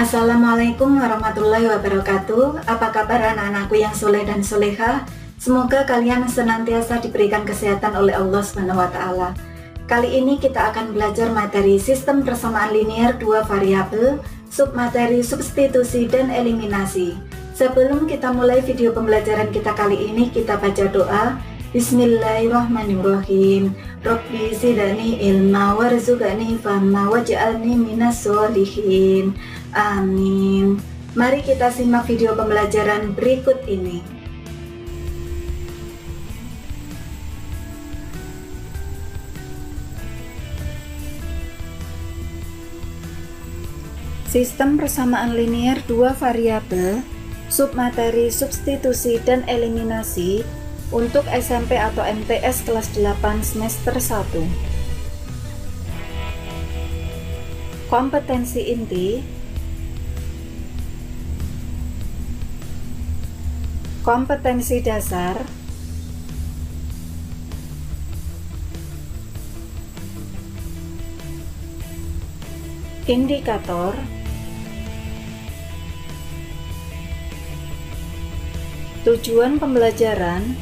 Assalamualaikum warahmatullahi wabarakatuh. Apa kabar anak-anakku yang soleh dan soleha? Semoga kalian senantiasa diberikan kesehatan oleh Allah SWT. Kali ini kita akan belajar materi sistem persamaan linear dua variabel, submateri substitusi dan eliminasi. Sebelum kita mulai video pembelajaran kita kali ini, kita baca doa. Bismillahirrahmanirrahim. Rabbi zidni ilma warzuqni fahma waj'alni minas sholihin. Amin. Mari kita simak video pembelajaran berikut ini. Sistem persamaan linear dua variabel, submateri substitusi dan eliminasi untuk SMP atau MTS kelas 8 semester 1. Kompetensi inti. Kompetensi dasar, indikator, tujuan pembelajaran,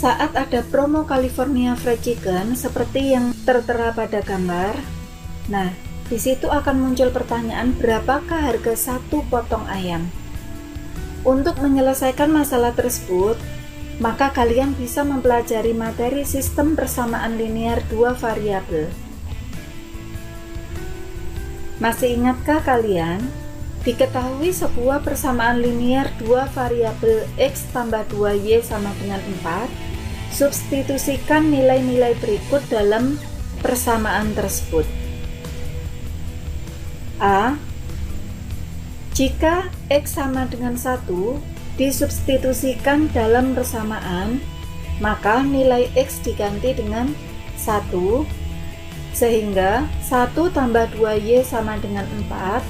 saat ada promo California Fried Chicken seperti yang tertera pada gambar. Nah, di situ akan muncul pertanyaan berapakah harga satu potong ayam. Untuk menyelesaikan masalah tersebut, maka kalian bisa mempelajari materi sistem persamaan linear dua variabel. Masih ingatkah kalian? Diketahui sebuah persamaan linear dua variabel x tambah 2y sama dengan 4. Substitusikan nilai-nilai berikut dalam persamaan tersebut. A. Jika x sama dengan 1 disubstitusikan dalam persamaan, maka nilai x diganti dengan 1, sehingga 1 tambah 2y sama dengan 4,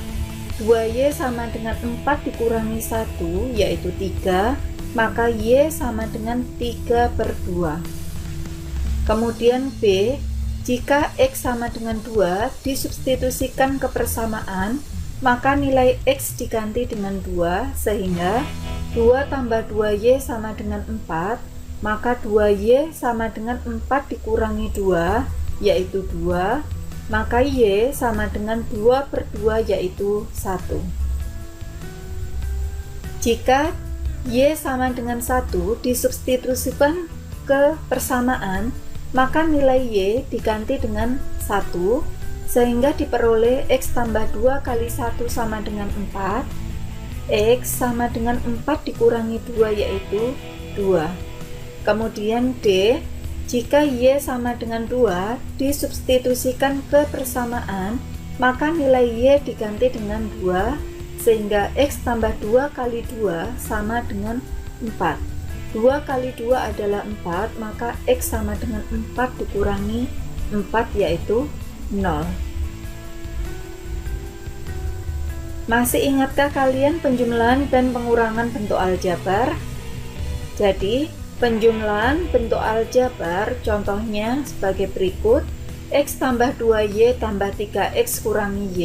2y sama dengan 4 dikurangi 1, yaitu 3, maka y sama dengan 3/2. Kemudian B, jika x sama dengan 2 disubstitusikan ke persamaan, maka nilai x diganti dengan 2, sehingga 2 tambah 2y sama dengan 4, maka 2y sama dengan 4 dikurangi 2, yaitu 2, maka y sama dengan 2/2, yaitu 1. Jika y sama dengan 1 disubstitusikan ke persamaan, maka nilai y diganti dengan 1, sehingga diperoleh x tambah 2 kali 1 sama dengan 4, x sama dengan 4 dikurangi 2, yaitu 2. Kemudian D, jika y sama dengan 2 disubstitusikan ke persamaan, maka nilai y diganti dengan 2, sehingga x tambah 2 kali 2 sama dengan 4. 2 kali 2 adalah 4, maka x sama dengan 4 dikurangi 4, yaitu 0. Masih ingatkah kalian penjumlahan dan pengurangan bentuk aljabar? Jadi, penjumlahan bentuk aljabar contohnya sebagai berikut. X tambah 2y tambah 3x kurangi y.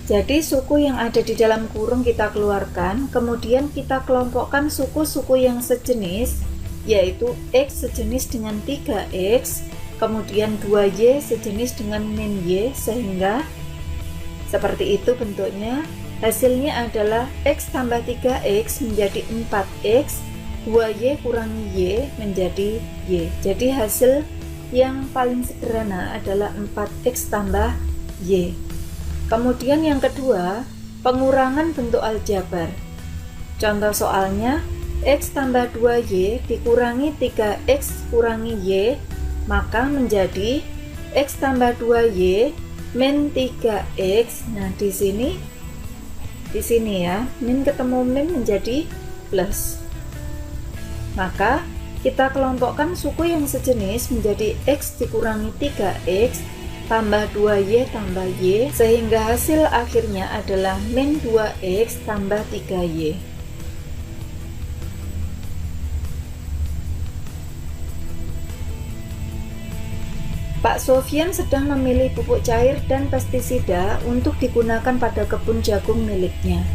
Jadi suku yang ada di dalam kurung kita keluarkan, kemudian kita kelompokkan suku-suku yang sejenis, yaitu x sejenis dengan 3x, kemudian 2y sejenis dengan min y, sehingga seperti itu bentuknya. Hasilnya adalah x tambah 3x menjadi 4x, 2y kurangi y menjadi y. Jadi hasil yang paling sederhana adalah 4x tambah y. Kemudian yang kedua, pengurangan bentuk aljabar. Contoh soalnya, x tambah 2y dikurangi 3x kurangi y, maka menjadi X tambah 2Y min 3X. Nah, di sini ya, min ketemu min menjadi plus. Maka kita kelompokkan suku yang sejenis menjadi X dikurangi 3X tambah 2Y tambah Y, sehingga hasil akhirnya adalah min 2X tambah 3Y. Pak Sofyan sedang memilih pupuk cair dan pestisida untuk digunakan pada kebun jagung miliknya.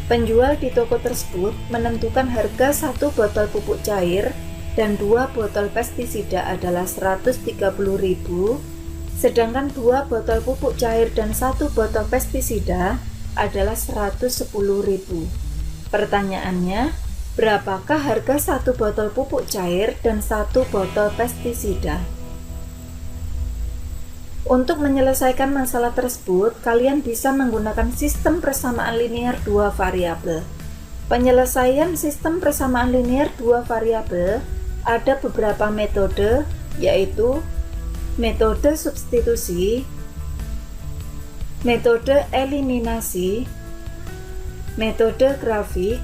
Penjual di toko tersebut menentukan harga satu botol pupuk cair dan 2 botol pestisida adalah 130.000, sedangkan 2 botol pupuk cair dan 1 botol pestisida adalah 110.000. Pertanyaannya, berapakah harga 1 botol pupuk cair dan 1 botol pestisida? Untuk menyelesaikan masalah tersebut, kalian bisa menggunakan sistem persamaan linear 2 variabel. Penyelesaian sistem persamaan linear 2 variabel ada beberapa metode, yaitu metode substitusi, metode eliminasi, metode grafik,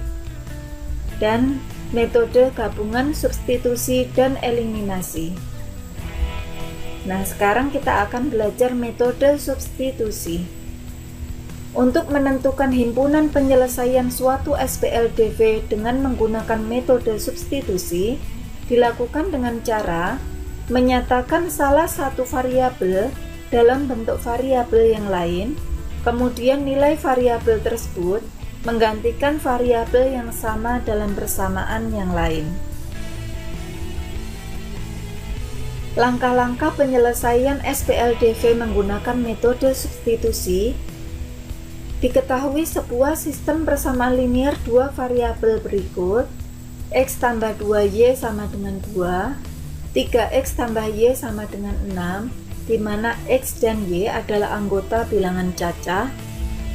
dan metode gabungan substitusi dan eliminasi. Nah, sekarang kita akan belajar metode substitusi. Untuk menentukan himpunan penyelesaian suatu SPLDV dengan menggunakan metode substitusi, dilakukan dengan cara menyatakan salah satu variabel dalam bentuk variabel yang lain, kemudian nilai variabel tersebut menggantikan variabel yang sama dalam persamaan yang lain. Langkah-langkah penyelesaian SPLDV menggunakan metode substitusi. Diketahui sebuah sistem persamaan linear 2 variabel berikut, X tambah 2Y sama dengan 2, 3X tambah Y sama dengan 6, di mana X dan Y adalah anggota bilangan cacah.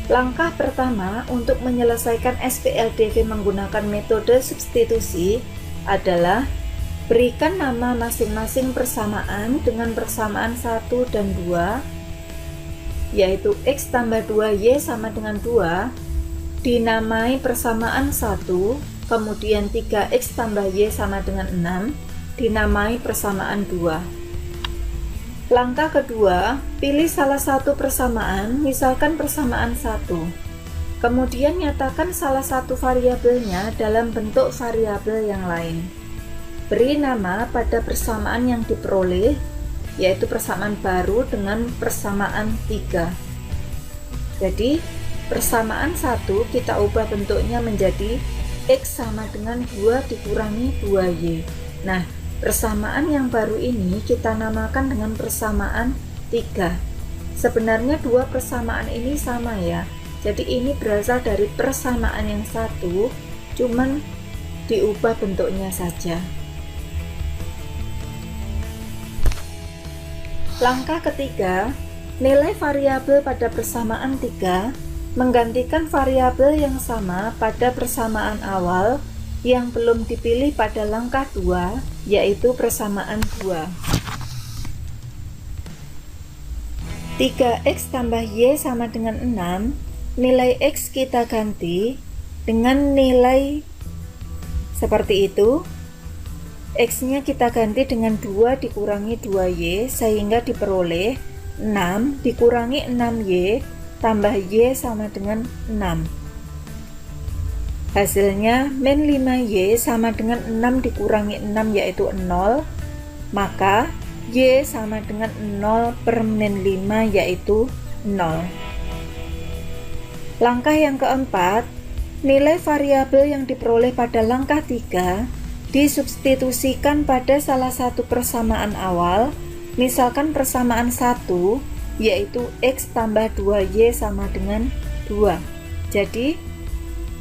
Langkah pertama untuk menyelesaikan SPLDV menggunakan metode substitusi adalah berikan nama masing-masing persamaan dengan persamaan 1 dan 2, yaitu X tambah 2Y sama dengan 2, dinamai persamaan 1, kemudian 3X tambah Y sama dengan 6, dinamai persamaan 2. Langkah kedua, pilih salah satu persamaan, misalkan persamaan 1. Kemudian nyatakan salah satu variabelnya dalam bentuk variabel yang lain. Beri nama pada persamaan yang diperoleh, yaitu persamaan baru dengan persamaan 3. Jadi, persamaan 1 kita ubah bentuknya menjadi X sama dengan 2 dikurangi 2Y. Nah, persamaan yang baru ini kita namakan dengan persamaan 3. Sebenarnya dua persamaan ini sama ya. Jadi ini berasal dari persamaan yang satu, cuman diubah bentuknya saja. Langkah ketiga, nilai variabel pada persamaan 3 menggantikan variabel yang sama pada persamaan awal yang belum dipilih pada langkah 2, yaitu persamaan 2. 3X tambah Y sama dengan 6, nilai X kita ganti dengan nilai seperti itu. X-nya kita ganti dengan 2 dikurangi 2Y, sehingga diperoleh 6 dikurangi 6Y tambah Y sama dengan 6. Hasilnya min 5Y sama dengan 6 dikurangi 6, yaitu 0. Maka Y sama dengan 0 per min 5, yaitu 0. Langkah yang keempat, nilai variabel yang diperoleh pada langkah 3 disubstitusikan pada salah satu persamaan awal, misalkan persamaan 1, yaitu X tambah 2Y sama dengan 2. Jadi,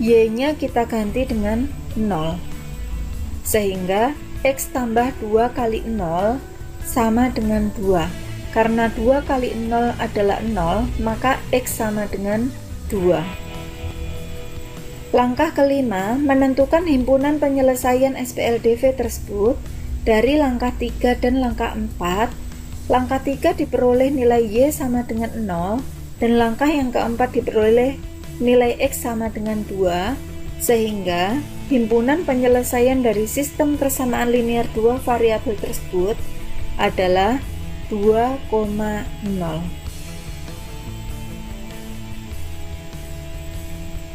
Y-nya kita ganti dengan 0. Sehingga X tambah 2 kali 0 sama dengan 2. Karena 2 kali 0 adalah 0, maka X sama dengan 2. Langkah kelima, menentukan himpunan penyelesaian SPLDV tersebut dari langkah 3 dan langkah 4 Langkah 3 diperoleh nilai Y sama dengan 0, dan langkah yang keempat diperoleh nilai X sama dengan 2, sehingga himpunan penyelesaian dari sistem persamaan linear dua variabel tersebut adalah 2,0.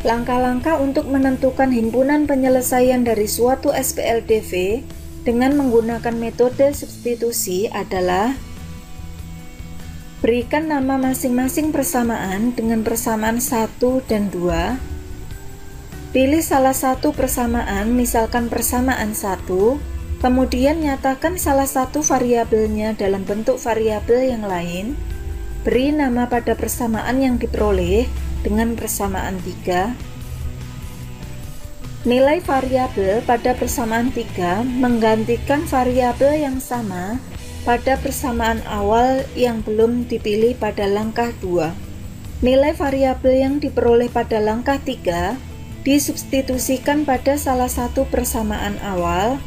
Langkah-langkah untuk menentukan himpunan penyelesaian dari suatu SPLDV dengan menggunakan metode substitusi adalah: berikan nama masing-masing persamaan dengan persamaan 1 dan 2. Pilih salah satu persamaan, misalkan persamaan 1, kemudian nyatakan salah satu variabelnya dalam bentuk variabel yang lain. Beri nama pada persamaan yang diperoleh dengan persamaan 3. Nilai variabel pada persamaan 3 menggantikan variabel yang sama pada persamaan awal yang belum dipilih pada langkah 2. Nilai variabel yang diperoleh pada langkah 3 disubstitusikan pada salah satu persamaan awal.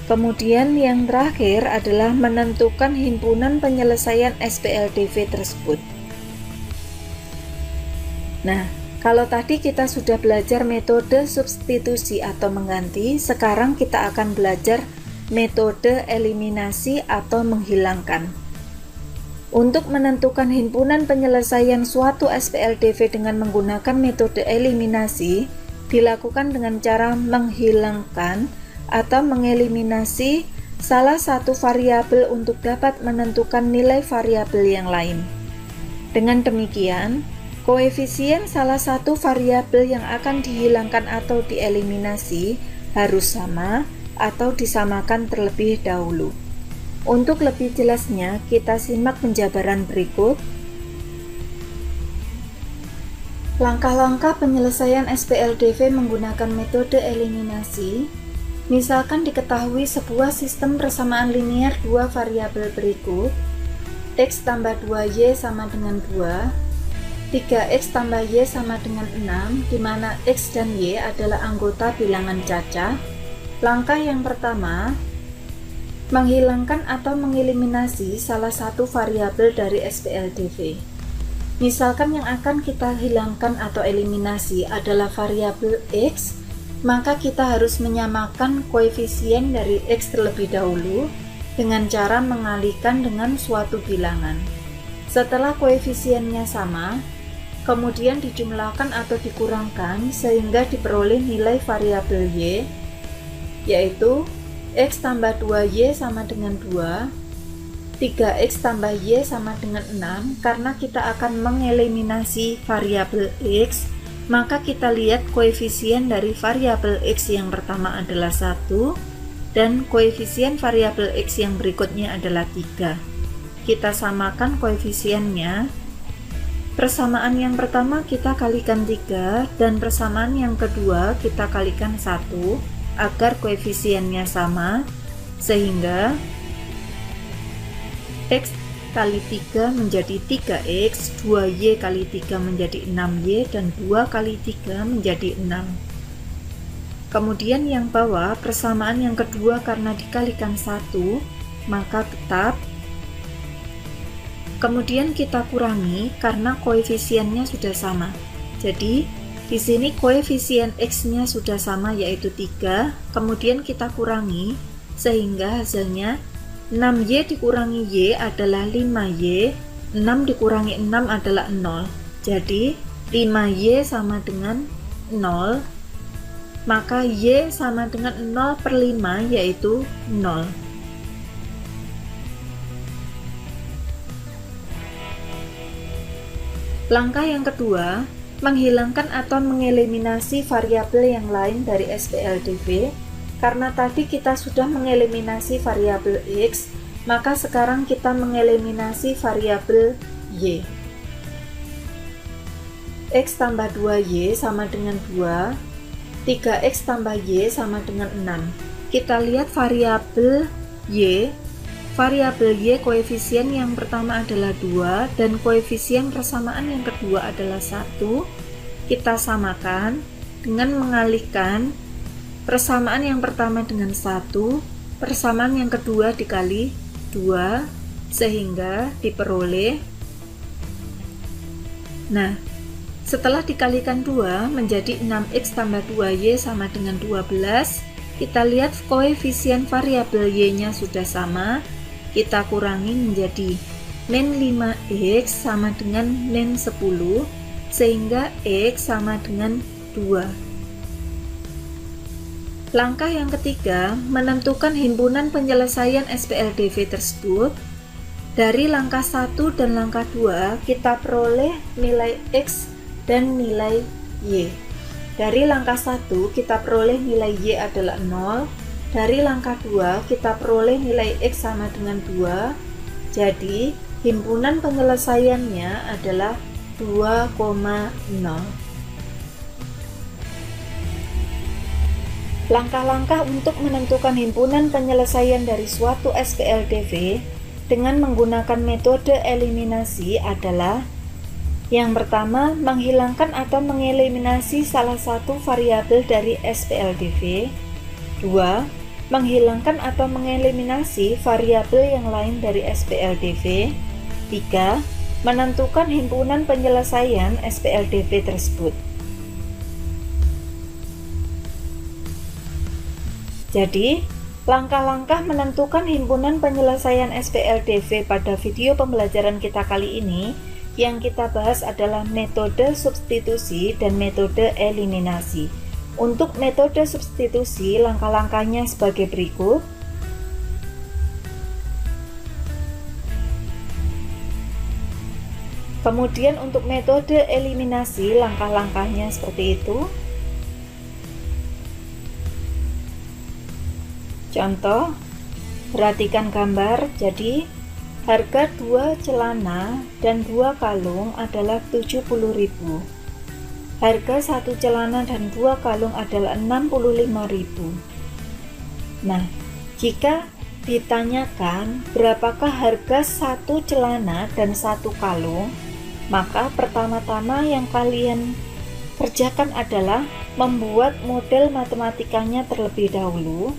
Kemudian yang terakhir adalah menentukan himpunan penyelesaian SPLDV tersebut. Nah, kalau tadi kita sudah belajar metode substitusi atau mengganti, sekarang kita akan belajar metode eliminasi atau menghilangkan. Untuk menentukan himpunan penyelesaian suatu SPLDV dengan menggunakan metode eliminasi, dilakukan dengan cara menghilangkan atau mengeliminasi salah satu variabel untuk dapat menentukan nilai variabel yang lain. Dengan demikian, koefisien salah satu variabel yang akan dihilangkan atau dieliminasi harus sama atau disamakan terlebih dahulu. Untuk lebih jelasnya, kita simak penjabaran berikut. Langkah-langkah penyelesaian SPLDV menggunakan metode eliminasi. Misalkan diketahui sebuah sistem persamaan linear dua variabel berikut: X tambah 2Y sama dengan 2, 3X tambah Y sama dengan 6, di mana X dan Y adalah anggota bilangan cacah. Langkah yang pertama, menghilangkan atau mengeliminasi salah satu variabel dari SPLDV. Misalkan yang akan kita hilangkan atau eliminasi adalah variabel X, maka kita harus menyamakan koefisien dari X terlebih dahulu dengan cara mengalihkan dengan suatu bilangan. Setelah koefisiennya sama, kemudian dijumlahkan atau dikurangkan sehingga diperoleh nilai variabel Y, yaitu X tambah 2Y sama dengan 2, 3X tambah Y sama dengan 6. Karena kita akan mengeliminasi variabel X, maka kita lihat koefisien dari variabel X yang pertama adalah 1, dan koefisien variabel X yang berikutnya adalah 3. Kita samakan koefisiennya. Persamaan yang pertama kita kalikan 3, dan persamaan yang kedua kita kalikan 1 agar koefisiennya sama, sehingga X kali 3 menjadi 3X, 2Y kali 3 menjadi 6Y, dan 2 kali 3 menjadi 6. Kemudian yang bawah, persamaan yang kedua karena dikalikan 1, maka tetap. Kemudian kita kurangi karena koefisiennya sudah sama. Jadi, di sini koefisien X-nya sudah sama, yaitu 3. Kemudian kita kurangi sehingga hasilnya 6Y dikurangi Y adalah 5Y, 6 dikurangi 6 adalah 0. Jadi, 5Y sama dengan 0, maka Y sama dengan 0 per 5, yaitu 0. Langkah yang kedua, menghilangkan atau mengeliminasi variabel yang lain dari SPLDV. Karena tadi kita sudah mengeliminasi variabel X, maka sekarang kita mengeliminasi variabel Y. X tambah 2Y sama dengan 2, 3X tambah Y sama dengan 6. Kita lihat variabel Y. Variabel Y koefisien yang pertama adalah 2 dan koefisien persamaan yang kedua adalah 1. Kita samakan dengan mengalihkan persamaan yang pertama dengan 1, persamaan yang kedua dikali 2, sehingga diperoleh. Nah, setelah dikalikan 2 menjadi 6x tambah 2y sama dengan 12. Kita lihat koefisien variabel y-nya sudah sama. Kita kurangi menjadi min 5x sama dengan min 10, sehingga x sama dengan 2. Langkah yang ketiga, menentukan himpunan penyelesaian SPLDV tersebut. Dari langkah 1 dan langkah 2, kita peroleh nilai x dan nilai y. Dari langkah 1, kita peroleh nilai y adalah 0. Dari langkah 2, kita peroleh nilai x sama dengan 2. Jadi, himpunan penyelesaiannya adalah 2,0. Langkah-langkah untuk menentukan himpunan penyelesaian dari suatu SPLDV dengan menggunakan metode eliminasi adalah: yang pertama, menghilangkan atau mengeliminasi salah satu variabel dari SPLDV. 2. Menghilangkan atau mengeliminasi variabel yang lain dari SPLDV. 3. Menentukan himpunan penyelesaian SPLDV tersebut. Jadi, langkah-langkah menentukan himpunan penyelesaian SPLDV pada video pembelajaran kita kali ini yang kita bahas adalah metode substitusi dan metode eliminasi. Untuk metode substitusi, langkah-langkahnya sebagai berikut. Kemudian untuk metode eliminasi, langkah-langkahnya seperti itu. Contoh, perhatikan gambar. Jadi, harga 2 celana dan 2 kalung adalah 70.000. Harga 1 celana dan 2 kalung adalah 65.000. Nah, jika ditanyakan berapakah harga 1 celana dan 1 kalung, maka pertama-tama yang kalian kerjakan adalah membuat model matematikanya terlebih dahulu.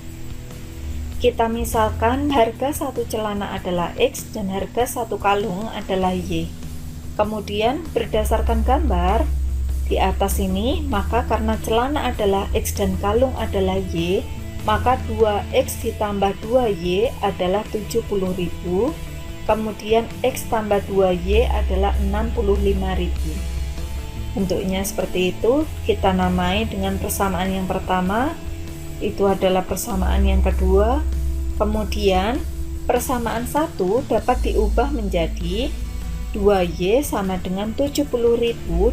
Kita misalkan harga 1 celana adalah X dan harga 1 kalung adalah Y. Kemudian berdasarkan gambar di atas ini, maka karena celana adalah X dan kalung adalah Y, maka 2X ditambah 2Y adalah 70.000. Kemudian X tambah 2Y adalah 65.000. Bentuknya seperti itu. Kita namai dengan persamaan yang pertama. Itu adalah persamaan yang kedua. Kemudian persamaan 1 dapat diubah menjadi 2Y sama dengan 70.000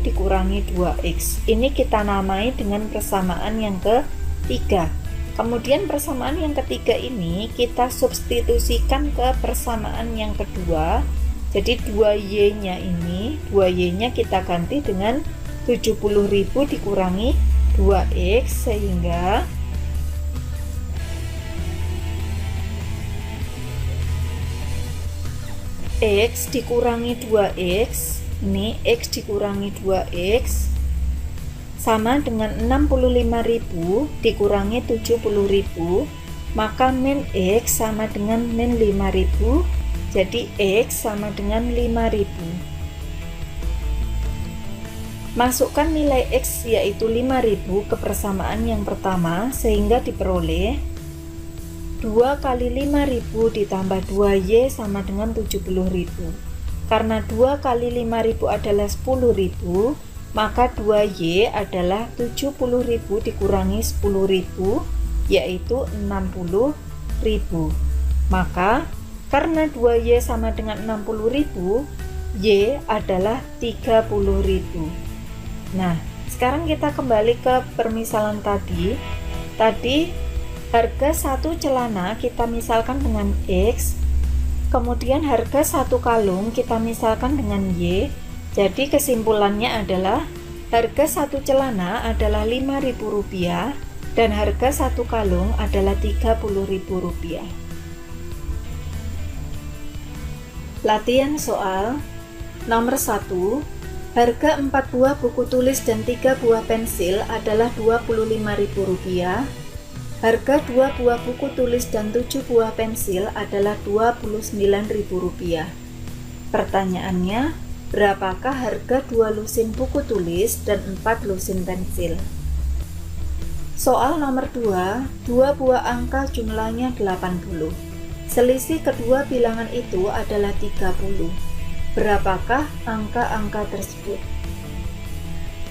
dikurangi 2X. Ini kita namai dengan persamaan yang ketiga. Kemudian persamaan yang ketiga ini kita substitusikan ke persamaan yang kedua. Jadi 2Y-nya ini, 2Y-nya kita ganti dengan 70.000 dikurangi 2X, sehingga X dikurangi 2X, ini X dikurangi 2X sama dengan 65.000 dikurangi 70.000, maka min X sama dengan min 5.000, jadi X sama dengan 5.000. Masukkan nilai X yaitu 5.000 ke persamaan yang pertama, sehingga diperoleh 2 kali 5.000 ditambah 2Y sama dengan 70.000. Karena 2 kali 5.000 adalah 10.000, maka 2Y adalah 70.000 dikurangi 10.000, yaitu 60.000. Maka, karena 2Y sama dengan 60.000, Y adalah 30.000. Nah, sekarang kita kembali ke permisalan tadi. Harga 1 celana kita misalkan dengan X, kemudian harga 1 kalung kita misalkan dengan Y. Jadi kesimpulannya adalah harga 1 celana adalah Rp5.000 dan harga 1 kalung adalah Rp30.000. Latihan soal nomor 1. Harga 4 buah buku tulis dan 3 buah pensil adalah Rp25.000. Harga 2 buah buku tulis dan 7 buah pensil adalah Rp29.000. Pertanyaannya, berapakah harga 2 lusin buku tulis dan 4 lusin pensil? Soal nomor 2, 2 buah angka jumlahnya 80. Selisih kedua bilangan itu adalah 30. Berapakah angka-angka tersebut?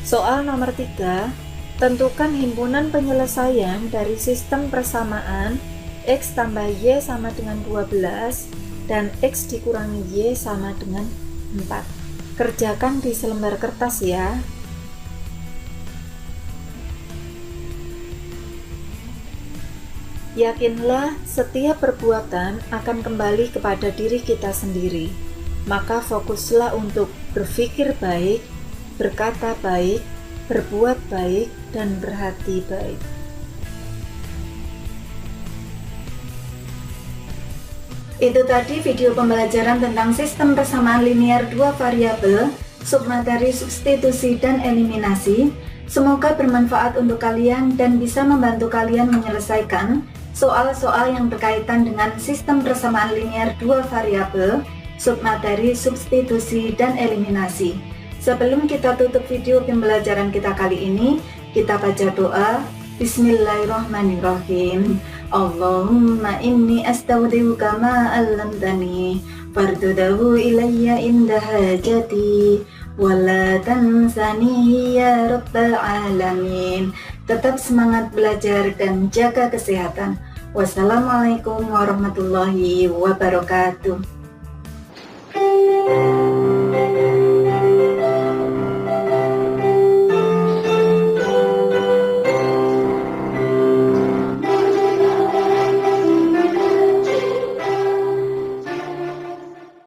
Soal nomor 3, tentukan himpunan penyelesaian dari sistem persamaan X tambah Y sama dengan 12 dan X dikurangi Y sama dengan 4. Kerjakan di selembar kertas ya. Yakinlah setiap perbuatan akan kembali kepada diri kita sendiri. Maka fokuslah untuk berpikir baik, berkata baik, berbuat baik, dan berhati baik. Itu tadi video pembelajaran tentang sistem persamaan linear dua variabel, submateri, substitusi, dan eliminasi. Semoga bermanfaat untuk kalian dan bisa membantu kalian menyelesaikan soal-soal yang berkaitan dengan sistem persamaan linear dua variabel, submateri, substitusi, dan eliminasi. Sebelum kita tutup video pembelajaran kita kali ini, kita baca doa. Bismillahirrahmanirrahim. Allahumma inni astaudiuka ma 'allamtani fardudahu ilayya inda hajati wala tansani ya rabbal alamin. Tetap semangat belajar dan jaga kesehatan. Wassalamualaikum warahmatullahi wabarakatuh.